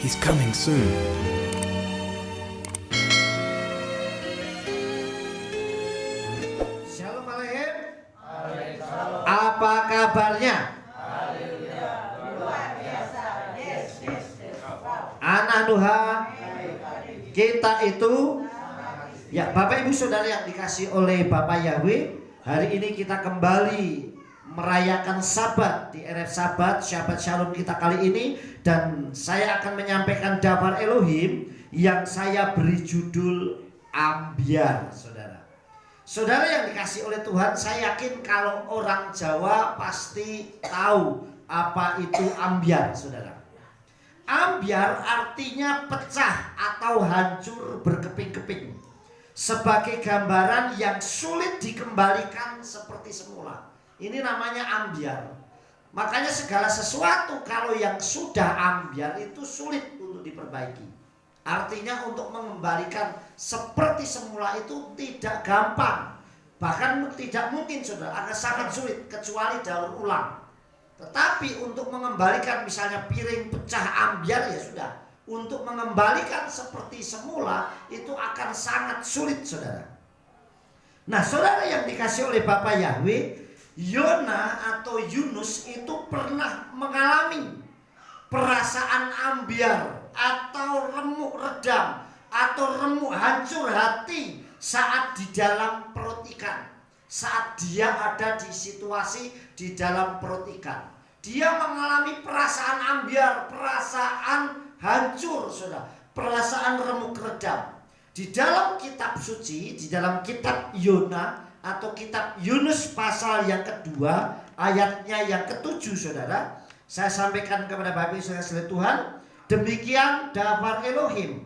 He's coming soon. Shalom aleichem. Apa kabarnya? Luar biasa. Yes. Anak Tuhan, kita itu ya Bapak Ibu Saudara yang dikasih oleh Bapak Yahweh, hari ini kita kembali merayakan Sabat di RF Sabat Shabbat Shalom kita kali ini, dan saya akan menyampaikan Dabar Elohim yang saya beri judul Ambyar. Saudara yang dikasih oleh Tuhan, saya yakin kalau orang Jawa pasti tahu apa itu ambyar, saudara. Ambyar artinya pecah atau hancur berkeping-keping, sebagai gambaran yang sulit dikembalikan seperti semula. Ini namanya ambyar. Makanya segala sesuatu kalau yang sudah ambyar itu sulit untuk diperbaiki. Artinya untuk mengembalikan seperti semula itu tidak gampang. Bahkan tidak mungkin, saudara, akan sangat sulit kecuali daur ulang. Tetapi untuk mengembalikan misalnya piring pecah ambyar, ya sudah. Untuk mengembalikan seperti semula itu akan sangat sulit, saudara. Nah, saudara yang dikasih oleh Bapak Yahweh, Yona atau Yunus itu pernah mengalami perasaan ambyar atau remuk redam atau remuk hancur hati saat di dalam perut ikan. Saat dia ada di situasi di dalam perut ikan, dia mengalami perasaan ambyar, perasaan hancur, saudara, perasaan remuk redam. Di dalam kitab suci, di dalam kitab Yona atau kitab Yunus pasal yang kedua, ayatnya yang ketujuh, saudara, saya sampaikan kepada Bapak Ibu saudara Tuhan. Demikian Dabar Elohim.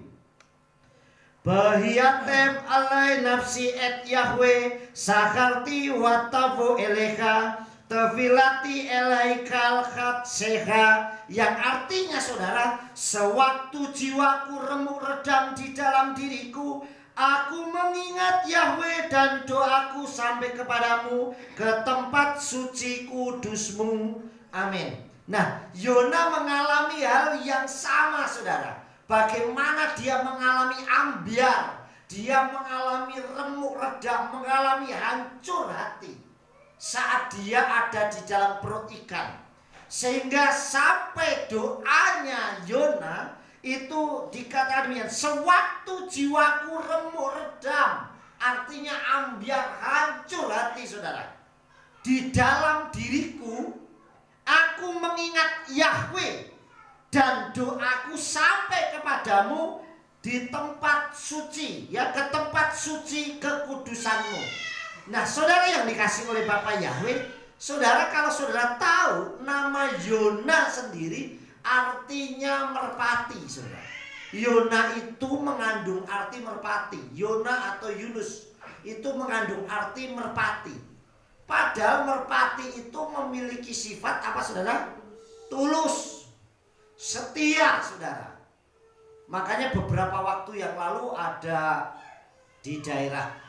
Bahiyatem alai nafsi et Yahweh sakarti watafu eleha tefilati elaikal khatseha, yang artinya, saudara, sewaktu jiwaku remuk redam di dalam diriku, aku mengingat Yahweh dan doaku sampai kepadamu ke tempat suci kudusmu. Amin. Nah, Yona mengalami hal yang sama, saudara. Bagaimana dia mengalami ambyar, dia mengalami remuk redam, mengalami hancur hati saat dia ada di dalam perut ikan. Sehingga sampai doanya Yona itu dikatakan demikian, sewaktu jiwaku remuk redam, artinya ambyar, hancur hati, saudara. Di dalam diriku aku mengingat Yahweh dan doaku sampai kepadamu di tempat suci, ya, ke tempat suci kekudusanmu. Nah, saudara yang dikasih oleh Bapak Yahweh, saudara, kalau saudara tahu nama Yona sendiri artinya merpati, saudara. Yona itu mengandung arti merpati. Yona atau Yunus itu mengandung arti merpati. Padahal merpati itu memiliki sifat apa, saudara? Tulus, setia, saudara. Makanya beberapa waktu yang lalu ada di daerah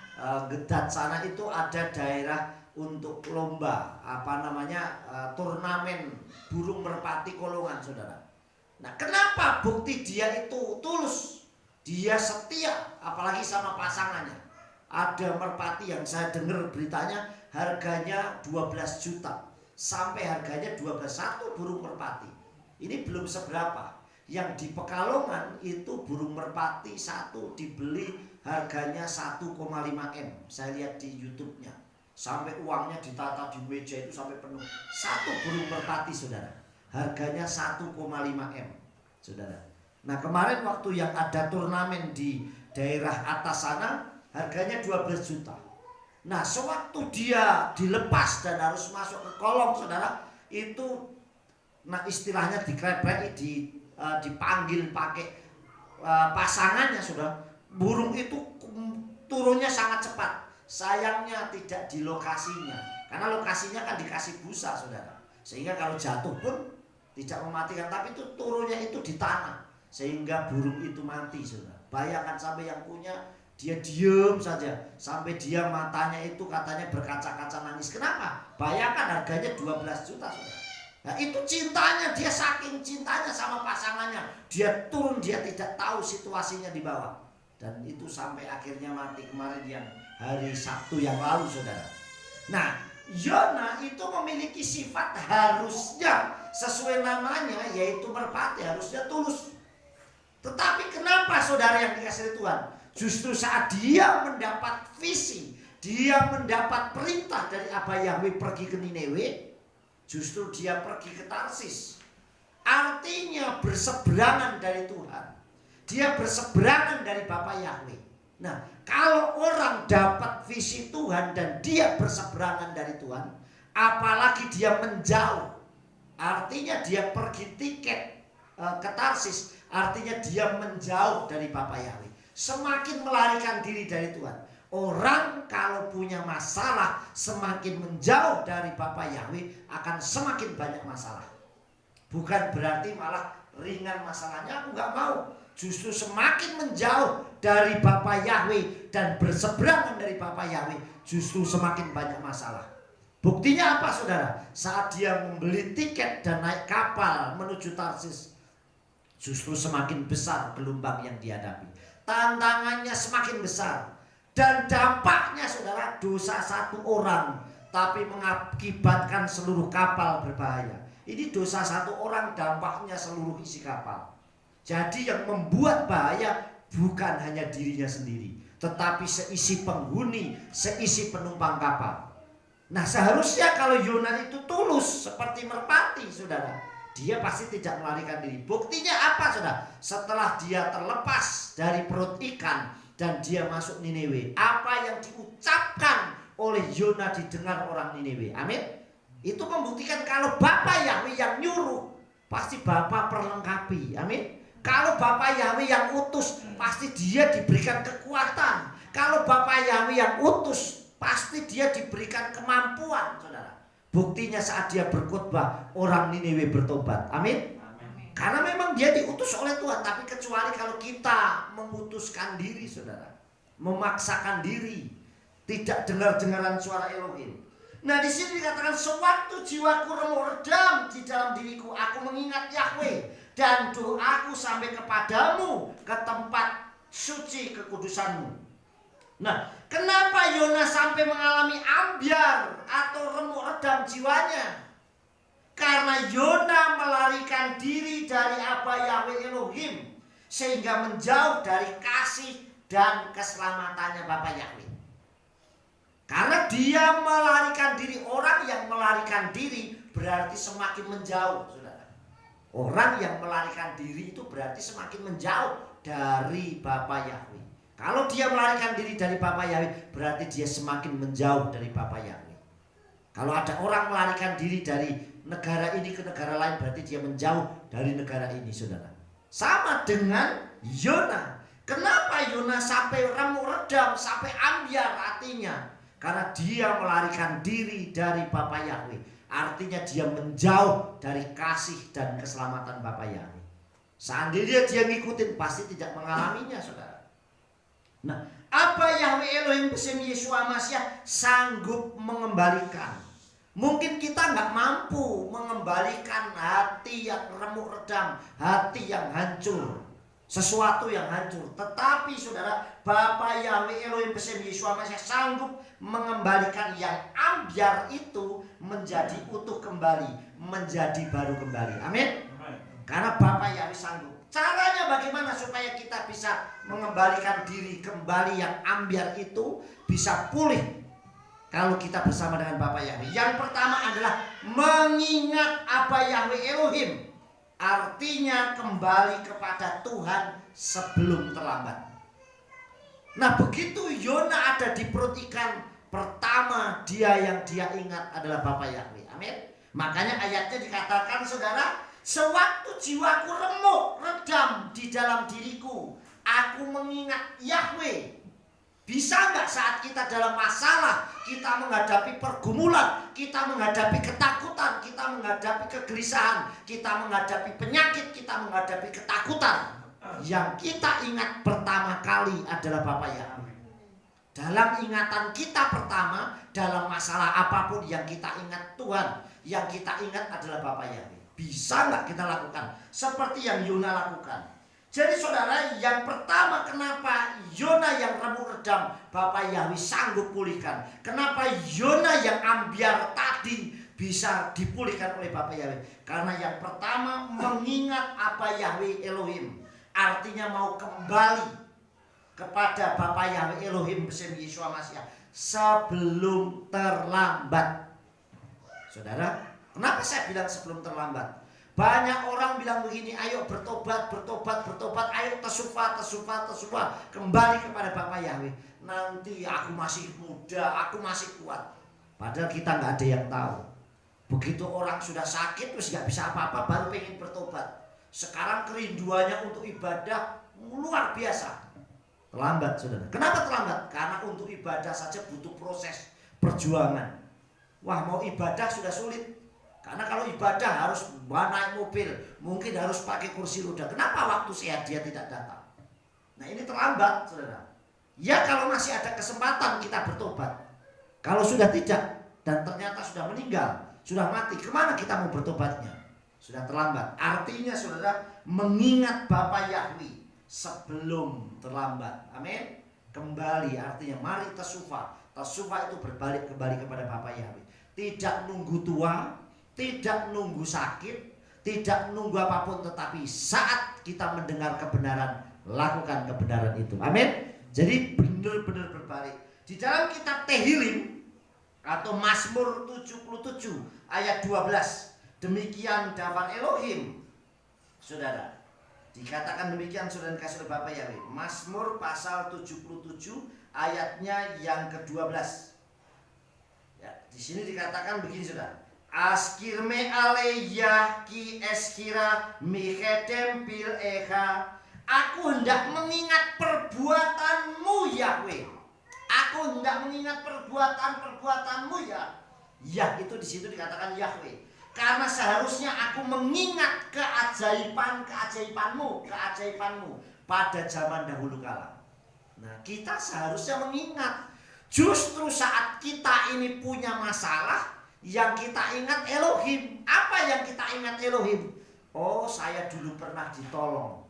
Gedat sana itu ada daerah untuk lomba turnamen burung merpati kolongan, saudara. Nah, kenapa? Bukti dia itu tulus, dia setia, apalagi sama pasangannya. Ada merpati yang saya dengar beritanya harganya 12 juta, sampai harganya 12, satu burung merpati. Ini belum seberapa. Yang di Pekalongan itu burung merpati satu dibeli harganya 1,5 M. Saya lihat di YouTube-nya. Sampai uangnya ditata di meja itu sampai penuh. Satu burung merpati, saudara, harganya 1,5 M, saudara. Nah, kemarin waktu yang ada turnamen di daerah atas sana, harganya 12 juta. Nah, sewaktu dia dilepas dan harus masuk ke kolong, saudara, itu, nah, istilahnya dikrepek, dipanggil pakai pasangannya, saudara. Burung itu turunnya sangat cepat. Sayangnya tidak di lokasinya, karena lokasinya kan dikasih busa, saudara. Sehingga kalau jatuh pun tidak mematikan, tapi itu turunnya itu di tanah, sehingga burung itu mati, saudara. Bayangkan sampai yang punya, dia diem saja sampai dia matanya itu katanya berkaca-kaca nangis. Kenapa? Bayangkan harganya 12 juta, saudara. Nah, itu cintanya, dia saking cintanya sama pasangannya, dia turun, dia tidak tahu situasinya di bawah. Dan itu sampai akhirnya mati kemarin yang hari Sabtu yang lalu, saudara. Nah, Yona itu memiliki sifat harusnya sesuai namanya, yaitu merpati, harusnya tulus. Tetapi kenapa saudara yang dikasihi Tuhan, justru saat dia mendapat visi, dia mendapat perintah dari Abah Yahweh pergi ke Niniwe, justru dia pergi ke Tarsis. Artinya berseberangan dari Tuhan. Dia berseberangan dari Bapa Yahweh. Nah, kalau orang dapat visi Tuhan dan dia berseberangan dari Tuhan, apalagi dia menjauh, artinya dia pergi tiket ke Tarsis, artinya dia menjauh dari Bapa Yahweh, semakin melarikan diri dari Tuhan. Orang kalau punya masalah, semakin menjauh dari Bapa Yahweh, akan semakin banyak masalah. Bukan berarti malah ringan masalahnya, aku gak mau. Justru semakin menjauh dari Bapa Yahweh dan berseberangan dari Bapa Yahweh, justru semakin banyak masalah. Buktinya apa, saudara? Saat dia membeli tiket dan naik kapal menuju Tarsis, justru semakin besar gelombang yang dihadapi. Tantangannya semakin besar. Dan dampaknya, saudara, dosa satu orang tapi mengakibatkan seluruh kapal berbahaya. Ini dosa satu orang, dampaknya seluruh isi kapal. Jadi yang membuat bahaya bukan hanya dirinya sendiri, tetapi seisi penghuni, seisi penumpang kapal. Nah, seharusnya kalau Yona itu tulus seperti merpati, saudara, dia pasti tidak melarikan diri. Buktinya apa, saudara? Setelah dia terlepas dari perut ikan dan dia masuk Niniwe, apa yang diucapkan oleh Yona didengar orang Niniwe. Amin. Itu membuktikan kalau Bapa Yahweh yang nyuruh, pasti Bapa perlengkapi. Amin. Kalau Bapa Yahweh yang utus, pasti dia diberikan kekuatan. Kalau Bapa Yahweh yang utus, pasti dia diberikan kemampuan, saudara. Buktinya saat dia berkhotbah, orang Niniwe bertobat. Amin. Karena memang dia diutus oleh Tuhan. Tapi kecuali kalau kita memutuskan diri, saudara, memaksakan diri, tidak dengar-dengaran suara Elohim. Nah, di sini dikatakan, sewaktu jiwaku remuk redam di dalam diriku, aku mengingat Yahweh, dan doaku sampai kepadamu, ke tempat suci kekudusanmu. Nah, kenapa Yona sampai mengalami ambyar atau remuk redam jiwanya? Karena Yona melarikan diri dari Abah Yahweh Elohim, sehingga menjauh dari kasih dan keselamatannya Bapa Yahweh. Karena dia melarikan diri, orang yang melarikan diri berarti semakin menjauh, saudara. Orang yang melarikan diri itu berarti semakin menjauh dari Bapa Yahweh. Kalau dia melarikan diri dari Bapa Yahweh, berarti dia semakin menjauh dari Bapa Yahweh. Kalau ada orang melarikan diri dari negara ini ke negara lain, berarti dia menjauh dari negara ini, saudara. Sama dengan Yona. Kenapa Yona sampai remuk redam, sampai ambyar artinya? Karena dia melarikan diri dari Bapa Yahweh. Artinya dia menjauh dari kasih dan keselamatan Bapa Yahweh. Seandainya dia ngikutin, pasti tidak mengalaminya, saudara. Nah, apa Yahweh Elohim besim Yeshua Mashiach sanggup mengembalikan? Mungkin kita nggak mampu mengembalikan hati yang remuk redam, hati yang hancur, sesuatu yang hancur. Tetapi saudara, Bapa Yahweh Elohim besim Yeshua Mashiach sanggup mengembalikan yang ambyar itu menjadi utuh kembali, menjadi baru kembali. Amin. Karena Bapa Yahweh sanggup. Caranya bagaimana supaya kita bisa mengembalikan diri kembali, yang ambyar itu bisa pulih kalau kita bersama dengan Bapa Yahweh? Yang pertama adalah mengingat Abah Yahweh Elohim. Artinya kembali kepada Tuhan sebelum terlambat. Nah, begitu Yona ada di perut ikan, pertama dia ingat adalah Bapa Yahweh. Amin. Makanya ayatnya dikatakan, saudara, sewaktu jiwaku remuk redam di dalam diriku, aku mengingat Yahweh. Bisa nggak saat kita dalam masalah, kita menghadapi pergumulan, kita menghadapi ketakutan, kita menghadapi kegelisahan, kita menghadapi penyakit, kita menghadapi ketakutan, yang kita ingat pertama kali adalah Bapa Yahweh. Dalam ingatan kita pertama, dalam masalah apapun yang kita ingat Tuhan, yang kita ingat adalah Bapa Yahweh. Bisa nggak kita lakukan seperti yang Yona lakukan? Jadi saudara, yang pertama kenapa Yona yang remuk redam Bapa Yahweh sanggup pulihkan? Kenapa Yona yang ambyar tadi bisa dipulihkan oleh Bapa Yahweh? Karena yang pertama mengingat apa Yahweh Elohim, artinya mau kembali kepada Bapa Yahweh Elohim bersama Yeshua Mashiach sebelum terlambat. Saudara, kenapa saya bilang sebelum terlambat? Banyak orang bilang begini, ayo bertobat, ayo tesufa, kembali kepada Bapa Yahweh. Nanti aku masih muda, aku masih kuat. Padahal kita nggak ada yang tahu. Begitu orang sudah sakit, terus nggak bisa apa-apa, baru pengen bertobat. Sekarang kerinduannya untuk ibadah luar biasa. Terlambat, saudara. Kenapa terlambat? Karena untuk ibadah saja butuh proses perjuangan. Wah, mau ibadah sudah sulit. Karena kalau ibadah harus naik mobil, mungkin harus pakai kursi roda. Kenapa waktu sehat dia tidak datang? Nah, ini terlambat, saudara. Ya, kalau masih ada kesempatan kita bertobat. Kalau sudah tidak dan ternyata sudah meninggal, sudah mati, kemana kita mau bertobatnya? Sudah terlambat. Artinya, saudara, mengingat Bapa Yahweh sebelum terlambat. Amin. Kembali artinya mari tesufa. Tesufa itu berbalik kembali kepada Bapa Yahweh. Tidak nunggu tua, tidak nunggu sakit, tidak nunggu apapun, tetapi saat kita mendengar kebenaran, lakukan kebenaran itu. Amin. Jadi benar-benar berbalik. Di dalam kitab Tehillim atau Mazmur 77 ayat 12, demikian daftar Elohim. Saudara, dikatakan demikian saudara kasih oleh Bapa Yahweh. Mazmur pasal 77 ayatnya yang ke-12. Ya, di sini dikatakan begini saudara. Askirme aleyah ki eskira mikedem bil eha. Aku hendak mengingat perbuatanmu Yahweh. Aku hendak mengingat perbuatanmu ya. Ya, itu di situ dikatakan Yahweh. Karena seharusnya aku mengingat keajaibanmu pada zaman dahulu kala. Nah, kita seharusnya mengingat. Justru saat kita ini punya masalah, yang kita ingat Elohim. Apa yang kita ingat Elohim? Oh, saya dulu pernah ditolong.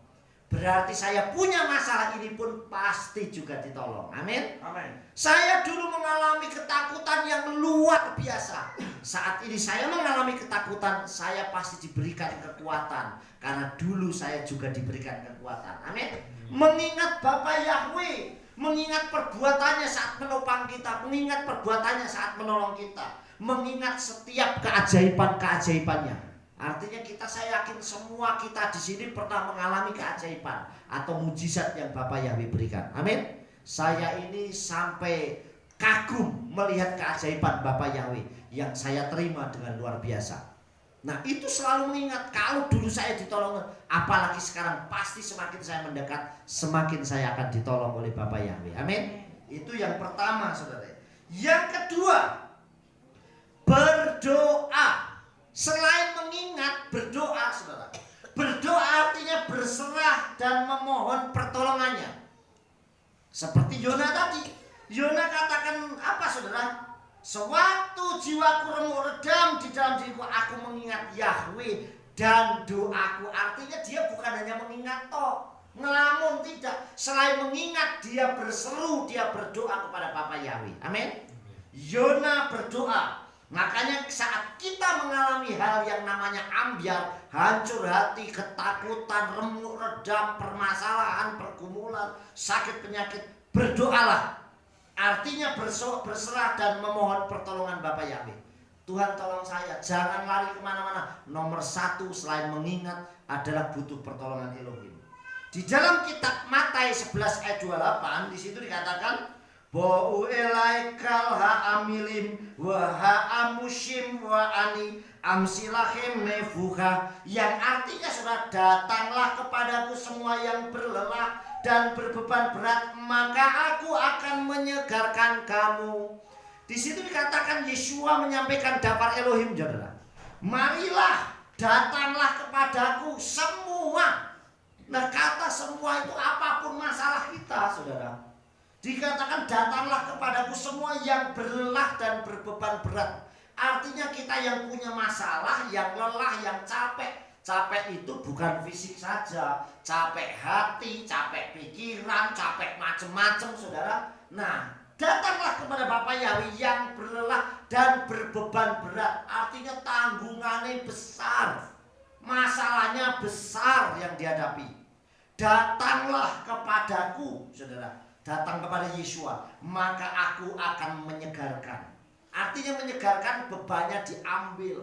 Berarti saya punya masalah ini pun pasti juga ditolong. Amin. Amin. Saya dulu mengalami ketakutan yang luar biasa. Saat ini saya mengalami ketakutan, saya pasti diberikan kekuatan. Karena dulu saya juga diberikan kekuatan. Amin. Mengingat Bapa Yahweh, mengingat perbuatannya saat menopang kita, mengingat perbuatannya saat menolong kita, mengingat setiap keajaiban-keajaibannya. Artinya saya yakin semua kita di sini pernah mengalami keajaiban atau mujizat yang Bapa Yahweh berikan. Amin. Saya ini sampai kagum melihat keajaiban Bapa Yahweh yang saya terima dengan luar biasa. Nah, itu selalu mengingat kalau dulu saya ditolong, apalagi sekarang pasti semakin saya mendekat, semakin saya akan ditolong oleh Bapa Yahweh. Amin. Itu yang pertama, saudara. Yang kedua, berdoa. Selain mengingat, berdoa, saudara. Berdoa artinya berserah dan memohon pertolongannya. Seperti Yona tadi. Yona katakan apa, saudara? Sewaktu jiwaku remuk redam di dalam diriku, aku mengingat Yahweh dan doaku. Artinya dia bukan hanya mengingat toh, ngelamun, tidak. Selain mengingat, dia berseru, dia berdoa kepada Bapa Yahweh. Amin. Yona berdoa. Makanya saat kita mengalami hal yang namanya ambyar, hancur hati, ketakutan, remuk redam, permasalahan, pergumulan, sakit penyakit, berdoalah. Artinya berserah dan memohon pertolongan Bapa Yahweh. Tuhan tolong saya, jangan lari kemana-mana. Nomor satu selain mengingat adalah butuh pertolongan Elohim. Di dalam kitab Matius 11 ayat 28 di situ dikatakan, Bo'u elaikal ha'amilim wa ha'amushim wa ani amsilahim nefuha. Yang artinya sudah datanglah kepadaku semua yang berlelah dan berbeban berat, maka aku akan menyegarkan kamu. Di situ dikatakan Yeshua menyampaikan daftar Elohim, saudara. Marilah, datanglah kepadaku semua. Nah, kata semua itu apapun masalah kita, saudara. Dikatakan datanglah kepadaku semua yang berlelah dan berbeban berat. Artinya kita yang punya masalah, yang lelah, yang capek. Capek itu bukan fisik saja, capek hati, capek pikiran, capek macam-macam, saudara. Nah, datanglah kepada Bapak Yahweh yang berlelah dan berbeban berat. Artinya tanggungannya besar, masalahnya besar yang dihadapi. Datanglah kepadaku, saudara. Datang kepada Yeshua, maka aku akan menyegarkan. Artinya menyegarkan, bebannya diambil,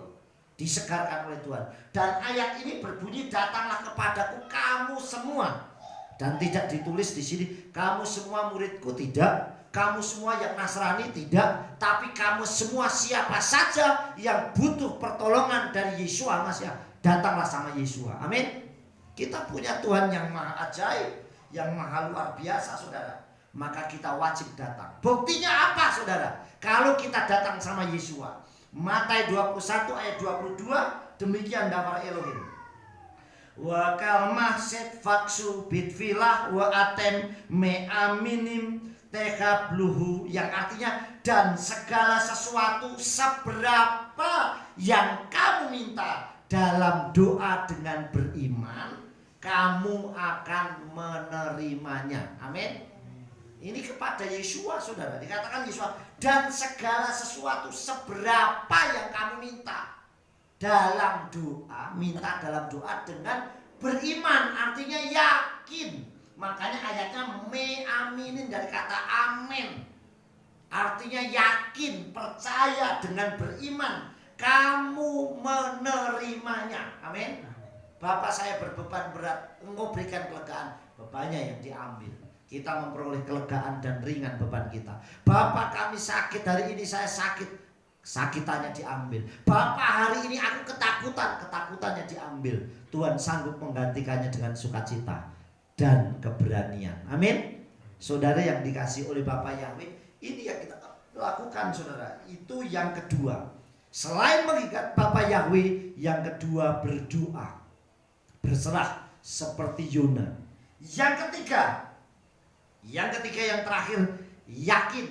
disegarkan oleh Tuhan. Dan ayat ini berbunyi, datanglah kepadaku kamu semua. Dan tidak ditulis di sini kamu semua muridku, tidak. Kamu semua yang Nasrani, tidak. Tapi kamu semua siapa saja yang butuh pertolongan dari Yeshua Masya, datanglah sama Yeshua. Amin. Kita punya Tuhan yang maha ajaib, yang maha luar biasa, saudara. Maka kita wajib datang. Buktinya apa, saudara? Kalau kita datang sama Yeshua. Matius 21 ayat 22, demikian daftar Elohim. Wa kalmah set faksu bitfilah wa atem me aminim tekabluhu, yang artinya dan segala sesuatu seberapa yang kamu minta dalam doa dengan beriman, kamu akan menerimanya. Amin. Ini kepada Yeshua, saudara. Dikatakan Yeshua, dan segala sesuatu seberapa yang kamu minta dalam doa, minta dalam doa dengan beriman, artinya yakin. Makanya ayatnya me aminin, dari kata amin, artinya yakin, percaya, dengan beriman kamu menerimanya. Amin. Bapak saya berbeban berat, engkau berikan kelegaan, bebannya yang diambil. Kita memperoleh kelegaan dan ringan beban kita. Bapak kami sakit, hari ini saya sakit, sakitannya diambil. Bapak hari ini aku ketakutan, ketakutannya diambil. Tuhan sanggup menggantikannya dengan sukacita dan keberanian. Amin. Saudara yang dikasih oleh Bapak Yahweh, ini yang kita lakukan, saudara. Itu yang kedua. Selain mengikat Bapak Yahweh, yang kedua berdoa, berserah seperti Yona. Yang ketiga yang terakhir, yakin.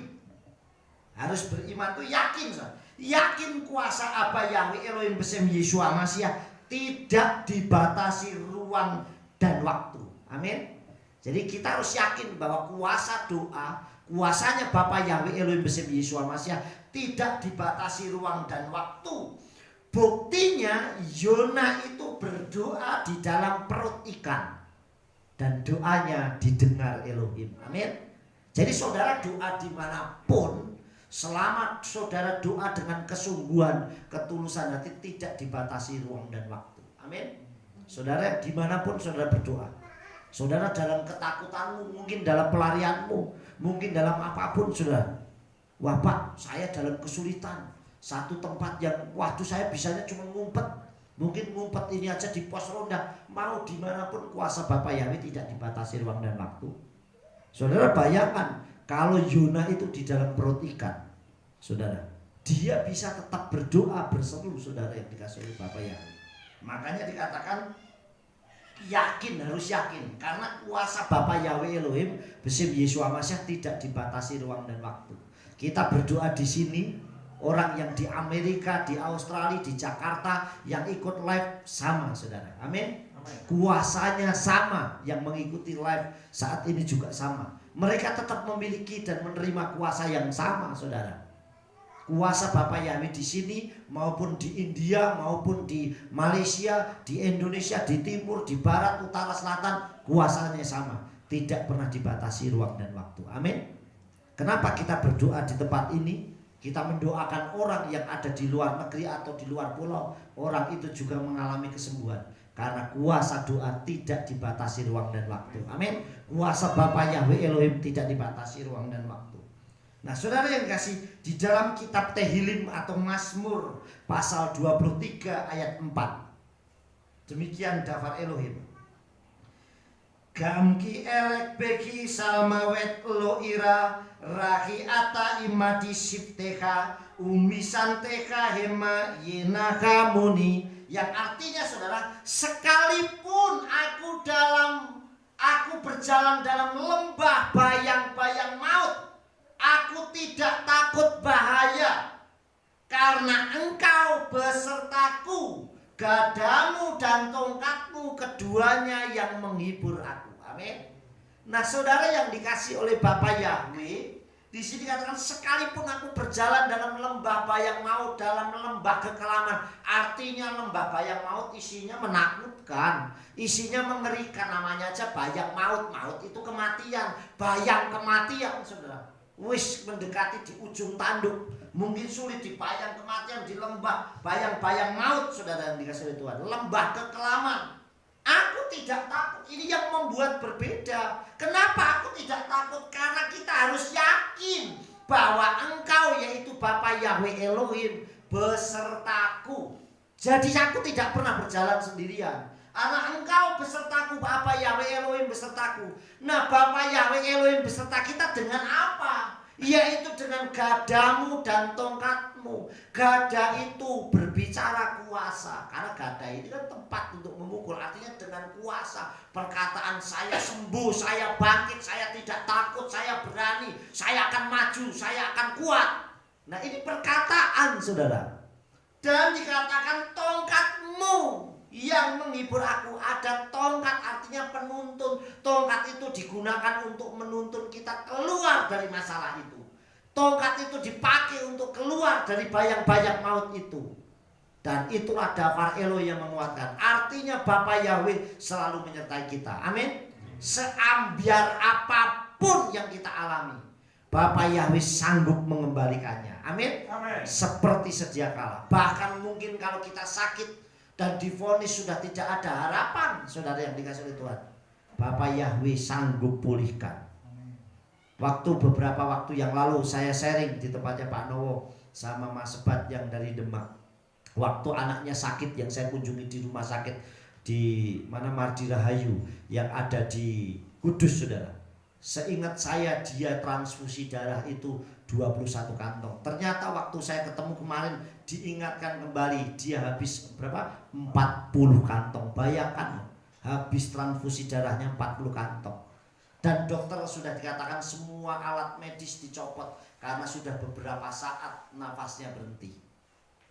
Harus beriman tuh yakin, saudara. Yakin kuasa Abba Yahweh Elohim Besem Yeshua Mashiach tidak dibatasi ruang dan waktu. Amin. Jadi kita harus yakin bahwa kuasa doa, kuasanya Bapa Yahweh Elohim Besem Yeshua Mashiach tidak dibatasi ruang dan waktu. Buktinya Yona itu berdoa di dalam perut ikan, dan doanya didengar Elohim. Amin. Jadi saudara doa dimanapun, selama saudara doa dengan kesungguhan, ketulusan hati, tidak dibatasi ruang dan waktu. Amin. Saudara dimanapun saudara berdoa, saudara dalam ketakutanmu, mungkin dalam pelarianmu, mungkin dalam apapun, saudara. Wah Pak, saya dalam kesulitan, satu tempat yang waduh saya bisanya cuma ngumpet. Mungkin ngumpet ini aja di pos ronda. Mau dimanapun kuasa Bapak Yahweh tidak dibatasi ruang dan waktu. Saudara bayangkan kalau Yona itu di dalam perut ikan, saudara, dia bisa tetap berdoa berseru, saudara yang dikasih oleh Bapak Yahweh. Makanya dikatakan yakin, harus yakin, karena kuasa Bapak Yahweh Elohim Besem Yeshua Mashiach tidak dibatasi ruang dan waktu. Kita berdoa di sini. Orang yang di Amerika, di Australia, di Jakarta yang ikut live sama, saudara. Amin. Kuasanya sama, yang mengikuti live saat ini juga sama. Mereka tetap memiliki dan menerima kuasa yang sama, saudara. Kuasa Bapak Yahweh di sini maupun di India, maupun di Malaysia, di Indonesia, di timur, di barat, utara, selatan, kuasanya sama. Tidak pernah dibatasi ruang dan waktu. Amin. Kenapa kita berdoa di tempat ini? Kita mendoakan orang yang ada di luar negeri atau di luar pulau, orang itu juga mengalami kesembuhan. Karena kuasa doa tidak dibatasi ruang dan waktu. Amin. Kuasa Bapa Yahweh Elohim tidak dibatasi ruang dan waktu. Nah saudara yang kasih, di dalam kitab Tehillim atau Mazmur pasal 23 ayat 4, demikian daftar Elohim. Gamki elek beki salmawet lo ira rahi ata imati sipteha umisanteha hema yenaka muni, yang artinya saudara, sekalipun aku berjalan dalam lembah bayang-bayang maut, tidak takut bahaya, karena Engkau besertaku, gadamu dan tongkatmu keduanya yang menghibur aku. Amin. Nah, saudara yang dikasih oleh Bapa Yahweh, di sini katakan sekalipun aku berjalan dalam lembah bayang maut, dalam lembah kekelaman. Artinya lembah bayang maut isinya menakutkan, isinya mengerikan. Namanya aja bayang maut. Maut itu kematian, bayang kematian, saudara. Wis mendekati di ujung tanduk. Mungkin sulit dibayang kematian di lembah bayang-bayang maut, saudara yang dikasih oleh Tuhan. Lembah kekelaman. Aku tidak takut. Ini yang membuat berbeda. Kenapa aku tidak takut? Karena kita harus yakin bahwa Engkau, yaitu Bapa Yahweh Elohim, besertaku. Jadi aku tidak pernah berjalan sendirian. Karena Engkau besertaku, Bapa Yahweh Elohim besertaku. Nah, Bapa Yahweh Elohim beserta kita dengan apa? Yaitu dengan gadamu dan tongkatmu. Gada itu berbicara kuasa, karena gada ini kan tempat untuk memukul. Artinya dengan kuasa. Perkataan saya sembuh, saya bangkit, saya tidak takut, saya berani, saya akan maju, saya akan kuat. Nah, ini perkataan, saudara. Dan dikatakan tongkatmu yang menghibur aku. Ada tongkat, artinya penuntun. Tongkat itu digunakan untuk menuntun kita keluar dari masalah itu. Tongkat itu dipakai untuk keluar dari bayang-bayang maut itu. Dan itulah dafar Elo yang menguatkan. Artinya Bapa Yahweh selalu menyertai kita. Amin. Seambiar apapun yang kita alami, Bapa Yahweh sanggup mengembalikannya. Amin. Amin. Seperti sedia kala. Bahkan mungkin kalau kita sakit dan divonis sudah tidak ada harapan, saudara yang dikasih oleh Tuhan, Bapa Yahweh sanggup pulihkan. Beberapa waktu yang lalu saya sharing di tempatnya Pak Nowo sama Mas Sebat yang dari Demak. Waktu anaknya sakit yang saya kunjungi di rumah sakit di mana Mardi Rahayu yang ada di Kudus, saudara. Seingat saya dia transfusi darah itu 21 kantong. Ternyata waktu saya ketemu kemarin diingatkan kembali dia habis berapa? 40 kantong. Bayangkan, habis transfusi darahnya 40 kantong. Dan dokter sudah dikatakan semua alat medis dicopot karena sudah beberapa saat nafasnya berhenti.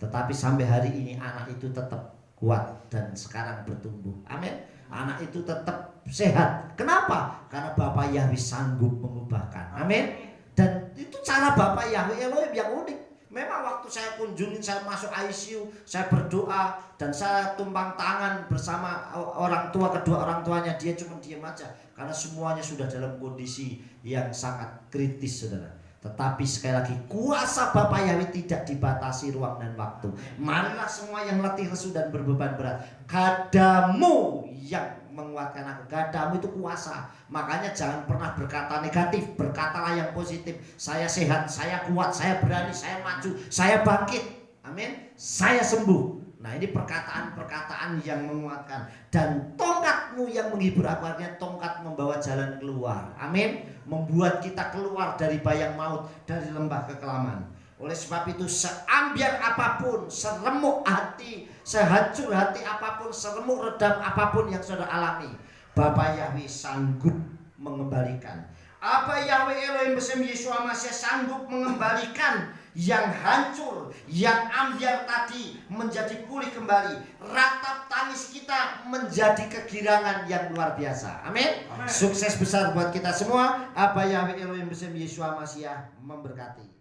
Tetapi sampai hari ini anak itu tetap kuat dan sekarang bertumbuh. Amin. Anak itu tetap sehat. Kenapa? Karena Bapa Yahweh sanggup mengubahkan. Amin. Dan itu cara Bapa Yahweh Elohim yang unik. Memang waktu saya kunjungin, saya masuk ICU, saya berdoa dan saya tumpang tangan bersama orang tua, kedua orang tuanya. Dia cuma diam aja karena semuanya sudah dalam kondisi yang sangat kritis, saudara. Tetapi sekali lagi, kuasa Bapa Yahweh tidak dibatasi ruang dan waktu. Marilah semua yang letih, lesu dan berbeban berat, gadamu yang menguatkan aku. Gadamu itu kuasa. Makanya jangan pernah berkata negatif, berkatalah yang positif. Saya sehat, saya kuat, saya berani, saya maju, saya bangkit. Amin. Saya sembuh. Nah, ini perkataan-perkataan yang menguatkan. Dan tongkatmu yang menghibur aku, artinya tongkat membawa jalan keluar. Amin. Membuat kita keluar dari bayang maut, dari lembah kekelaman. Oleh sebab itu, seambiar apapun, seremuk hati, sehancur hati apapun, seremuk redam apapun yang saudara alami, Bapa Yahweh sanggup mengembalikan. Apa Yahweh Elohim bersama Yesus Masih sanggup mengembalikan yang hancur, yang ambiar tadi menjadi pulih kembali. Ratap tangis kita menjadi kegirangan yang luar biasa. Amin. Sukses besar buat kita semua. Apa Yahweh Elohim bersama Yesus Masih memberkati.